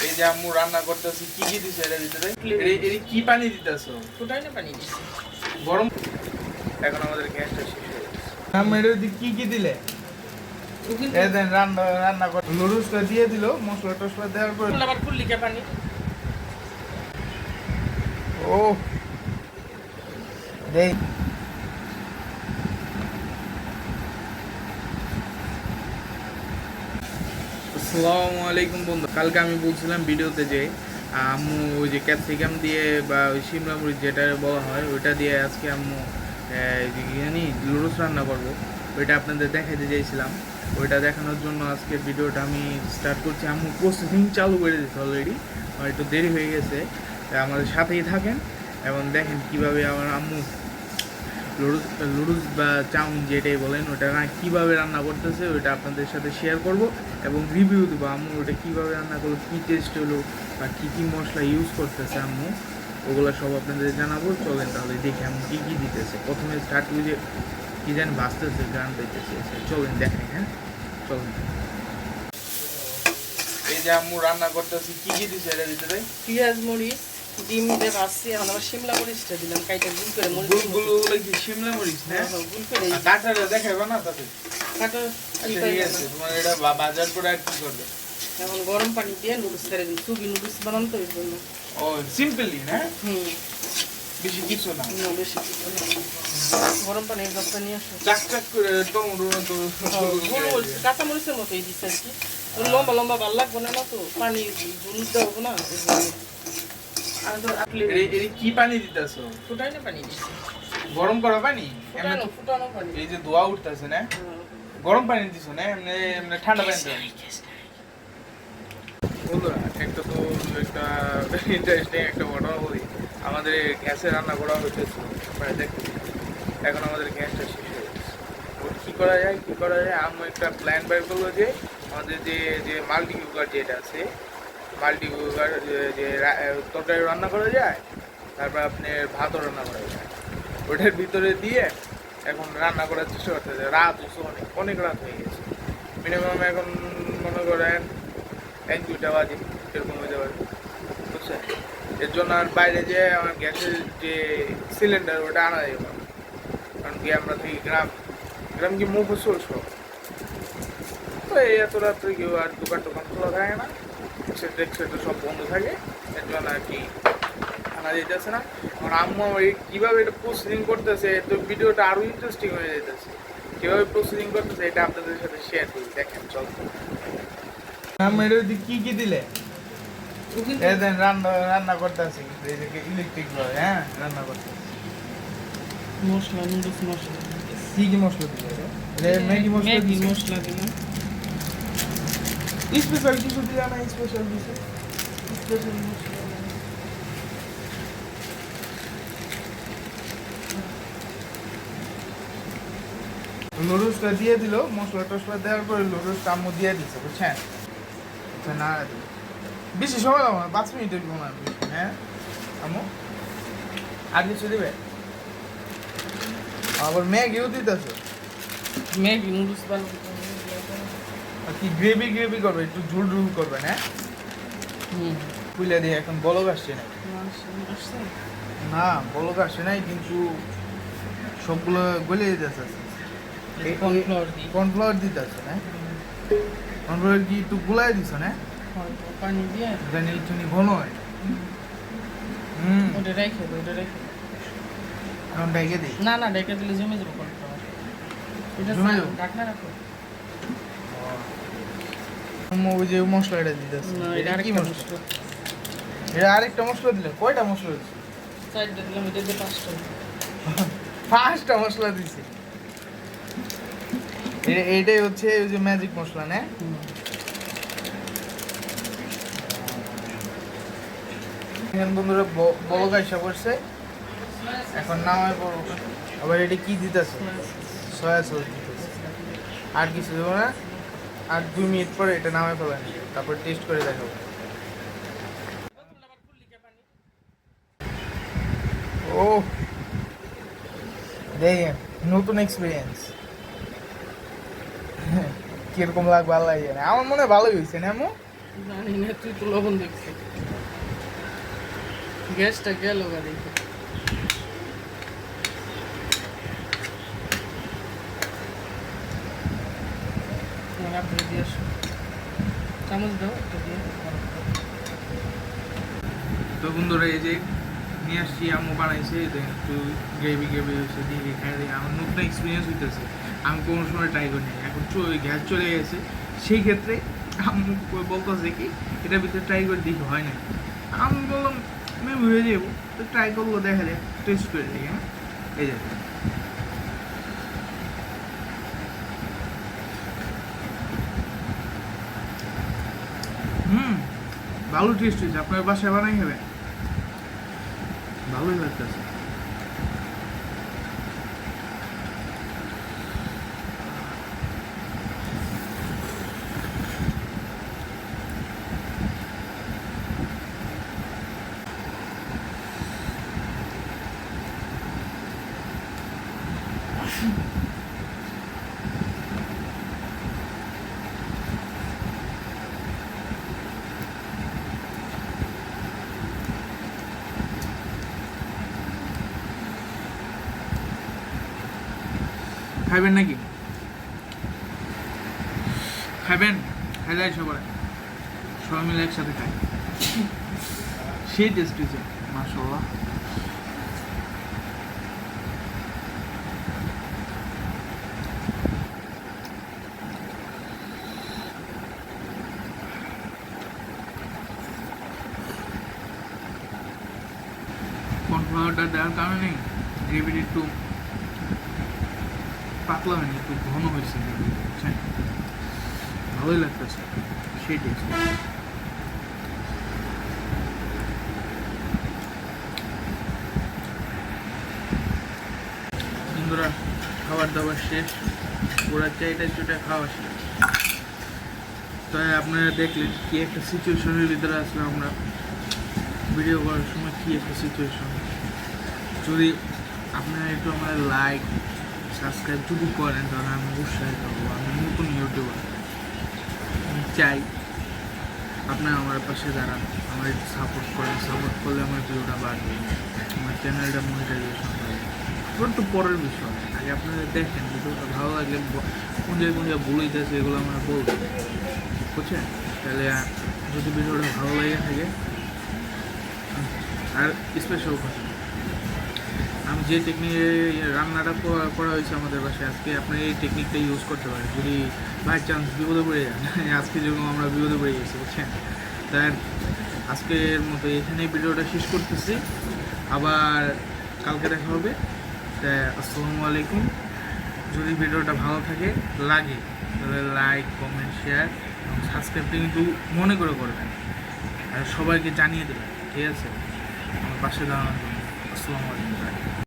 এই যে আম্মু রান্না করতেছি, কি কি দিছে এর ভিতরে? এই কি পানি দিতেছো? ফুটাই না পানি দিছি গরম। এখন আমাদের গ্যাসটা শেষ হয়ে গেছে। আম্মু এর ভিতরে কি কি দিলে? এই দেন রান্না করে নুডলসটা দিয়ে দিল, মশলা টসলা দেওয়ার পর আবার কুল্লিকা পানি। ও দেই। আসসালামু আলাইকুম বন্ধু। কালকে আমি বলছিলাম ভিডিওতে যে আম্মু ওই যে ক্যাপসিকাম দিয়ে বা ওই শিমলা মরিচ যেটা বলা হয় ওইটা দিয়ে আজকে আম্মু জানি লুডুস রান্না করবো, ওইটা আপনাদের দেখাতে চাইছিলাম। ওইটা দেখানোর জন্য আজকের ভিডিওটা আমি স্টার্ট করছি। আম্মু প্রসেসিং চালু করে দিয়েছে অলরেডি, আমার একটু দেরি হয়ে গেছে। আমাদের সাথেই থাকেন এবং দেখেন কীভাবে আমার আম্মু লুডুস বা চাউমিন যেটাই বলেন ওটা কীভাবে রান্না করতেছে ওইটা আপনাদের সাথে শেয়ার করব এবং রিভিউ দেবো আম্মু ওটা কীভাবে রান্না করলো, কী টেস্ট হলো বা কী কী মশলা ইউজ করতেছে আম্মু, ওগুলো সব আপনাদের জানাবো। চলেন তাহলে দেখি আম্মু কী কী দিতেছে। প্রথমে স্টার্ট করে যে কী যেন বাঁচতেছে গান পাইতেছে, চলেন দেখাই। হ্যাঁ চলেন। এই যে আম্মু রান্না করতেছি, কী কী দিছে এর ভিতরে? পেঁয়াজ মরিচ ডিম দিয়ে ভাজছি। এখন আবার শিমলা মরিচটা দিলাম, কাইটা গুল করে মরিচ গুলো কি শিমলা মরিচ না? গুল করে কাঁটাটা দেখাইবা না তাতে? কাটো ঠিক আছে, তোমার এটা বাজার করে আর কি করবে? এখন গরম পানি দিয়ে নুডলস করে দিই, সুবি নুডলস বানানো তো এই জন্য। ও সিম্পলি না, হুম, বেশি কিছু না। না বেশি কিছু না। গরম পানি একটা নিয়ে আসো। চাক চাক করে টমেটো তো কাঁচা মরিচের মতোই দিচ্ছে আর কি। লম্বা লম্বা ভালো লাগবে না তো, পানি ঝুলতে হবে না এই জন্য। আর তো এই কি পানি দিতেছো? ফুটাই না পানি দিছি, গরম করা পানি? ফুটানো পানি। এই যে ধোয়া উঠতেছে না, গরম পানি দিছো না এমনি এমনি ঠান্ডা পানি দাও? বন্ধুরা একটা তো একটা ইন্টারেস্টিং একটা ঘটনা বলি। আমাদের গ্যাসে রান্না করা হইতেছিল, দেখো এখন আমাদের গ্যাসটা শেষ হয়ে গেছে। কী করা যায় আম্মু একটা প্ল্যান বের করলো যে আমাদের যে যে মাল্টি কুকার যেটা আছে, মাল্টি কুকার যে তরকারি রান্না করা যায়, তারপর আপনার ভাতও রান্না করা যায়, ওটার ভিতরে দিয়ে এখন রান্না করার চেষ্টা করতেছে। রাত হচ্ছে অনেক রাত হয়ে গেছে, মিনিমাম এখন মনে করেন 1-2টা বাজে এরকম হতে পারে, বুঝছেন? এর জন্য আর বাইরে যে আমার গ্যাসের যে সিলিন্ডার ওটা আনা যাবে না, কারণ কি আমরা থাকি গ্রাম কি মফস্বল সব, তো এই এত রাত্রে কেউ আর দোকান খোলা থাকে না, সেটা সব বন্ধ থাকে, এর জন্য আর কি আনা যেতেছে না। এখন আম্মু কীভাবে এটা প্রসেসিং করতেছে, তো ভিডিওটা আরও ইন্টারেস্টিং হয়ে যেতেছে। কীভাবে প্রসেসিং করতেছে এটা আপনাদের সাথে শেয়ার করি, দেখেন চল। এর কি কি দিলে? রান্না করতেছি ইলেকট্রিক ভাবে। হ্যাঁ রান্না করতেছি। মশলা নুডলস মশলা কি কি মশলা দিলে? ম্যাগি মশলা দিলাম। স্পেশাল কিছু দিলে না? স্পেশাল কিছু স্পেশাল মশলা লুডুসটা দিয়ে দিল, মশলা টসলা দেওয়ার পরে লুডুসটা আম্মু দিয়ে দিচ্ছে, বুঝছেন? না বেশি সময় লাগবে না, 5 মিনিটের মনে হয়। হ্যাঁ আম্মু আর কিছু দিবে? আবার ম্যাগিও দিতেছে। ম্যাগি নুডলস বানাবো কি গ্রেভি করবে, একটু ঝুল করবে না? খুলে দিয়ে এখন বলক আসছে না, বলক আসছে নাই, কিন্তু সবগুলো গলে যেতেছে। কর্নফ্লাওয়ার দিতে আছে না? কর্নফ্লাওয়ার কি একটু গুলাই দিছ না? পানি দিয়ে জানি একটু ঘন হয়। ওটা রেখে এখন ঢেকে দিই। না ঢেকে দিলে জমে যাবে কর্নফ্লাওয়ার। এটা জমে যাবে? ঢাকনা রাখো। ওই যে মশলাটা দিতেছে, এটা কি মশলা? এটা আরেকটা মশলা দিলে? কয়টা মশলা দিচ্ছে? 4টা দিলাম, এটা দিয়ে 5টা। 5টা মশলা দিছে। এইটাই হচ্ছে ওই যে ম্যাজিক মশলা না? বন্ধুরা বড় গাইসা করছে, এখন নামায় পড়ব। আবার এটা কি দিতেছে? সয়া সস দিতেছে। আর কিছু দেবো না, আর 2 মিনিট পরে এটা নামায় ফেলেন, তারপর টেস্ট করে দেখাবো। ও দেখেন নতুন এক্সপিরিয়েন্স, কিরকম লাগবে আল্লাহ জানে। আমার মনে হয় ভালোই হয়েছে না আম্মু? জানি না, তুই তো লবণ দেখছি। গ্যাসটা গেল গা দেখি। আপনি দিয়ে আসো, চামচ দাও একটা দিয়ে। তো বন্ধুরা এই যে নিয়ে আসছি, আম্মু বানাইছে, এই দেখেন একটু গ্রেভি গ্রেভি হয়েছে, দিয়ে খাই দিয়ে আমার নতুন এক্সপিরিয়েন্স হইতেছে। আমি কোনো সময় ট্রাই করিনি, এখন গ্যাস চলে গেছে, সেই ক্ষেত্রে আম্মু বলতেছে কি এটার ভিতরে ট্রাই করে দেখি হয় না। আমি বললাম আমি হয়ে যাবো, তো ট্রাই করবো, দেখা যায় টেস্ট করে দেখি। হ্যাঁ এই যে ভালো টেস্ট হয়েছে, আপনার বাসায় বানাই হবে, ভালোই লাগতেছে। খাইবেন নাকি? খাইবেন? খাইলে সবাই সবাই মিলে একসাথে খাই, সেই টেস্ট হয়েছে মাশাআল্লাহ। কর্নফ্লাওয়ারটা দেওয়ার কারণে গ্রেভিটা একটু পাতলা হয়নি, একটু ঘন হয়েছে, বুঝছেন? ভালোই লাগতেছে, সেই টেস্ট। বন্ধুরা খাবার দাবার শেষ, ওরা চাইটা চুটা খাওয়া শেষ। তাই আপনারা দেখলেন কি একটা সিচুয়েশনের ভিতরে আসলে আমরা ভিডিও করার সময়, কি একটা সিচুয়েশন। যদি আপনারা একটু আমাদের লাইক সাবস্ক্রাইব যদি করেন তাহলে আমি উৎসাহিত হবো। আমি নতুন ইউটিউবার, আমি চাই আপনারা আমার পাশে দাঁড়ান, আমার একটু সাপোর্ট করেন। সাপোর্ট করলে আমার ভিডিওটা বাড়বে, আমার চ্যানেলটা মনিটাইজেশন হবে। ওটা তো পরের বিষয়, আগে আপনারা দেখেন ভিডিওটা ভালো লাগলে কোন জায়গায় ভুল হইতেছে এগুলো আমরা বলবেন, বুঝছেন? তাহলে যদি ভিডিওটা ভালো লেগে থাকে, আর স্পেশাল কথা, আমি যে টেকনিকে রান্নাটা করা হয়েছে আমাদের বাসায় আজকে, আপনি এই টেকনিকটা ইউজ করতে পারেন যদি বাই চান্স বিপদে পড়ে যান। আজকে যেরকম আমরা বিপদে পড়ে গেছি, বুঝছেন? তাই আজকের মতো এখানেই ভিডিওটা শেষ করতেছি, আবার কালকে দেখা হবে। তাই আসসালামু আলাইকুম। যদি ভিডিওটা ভালো থাকে লাগে তাহলে লাইক কমেন্ট শেয়ার এবং সাবস্ক্রাইবটা কিন্তু মনে করে করবেন, আর সবাইকে জানিয়ে দেবেন, ঠিক আছে? আমার পাশে দাঁড়ানোর জন্য। আসসালামু আলাইকুম।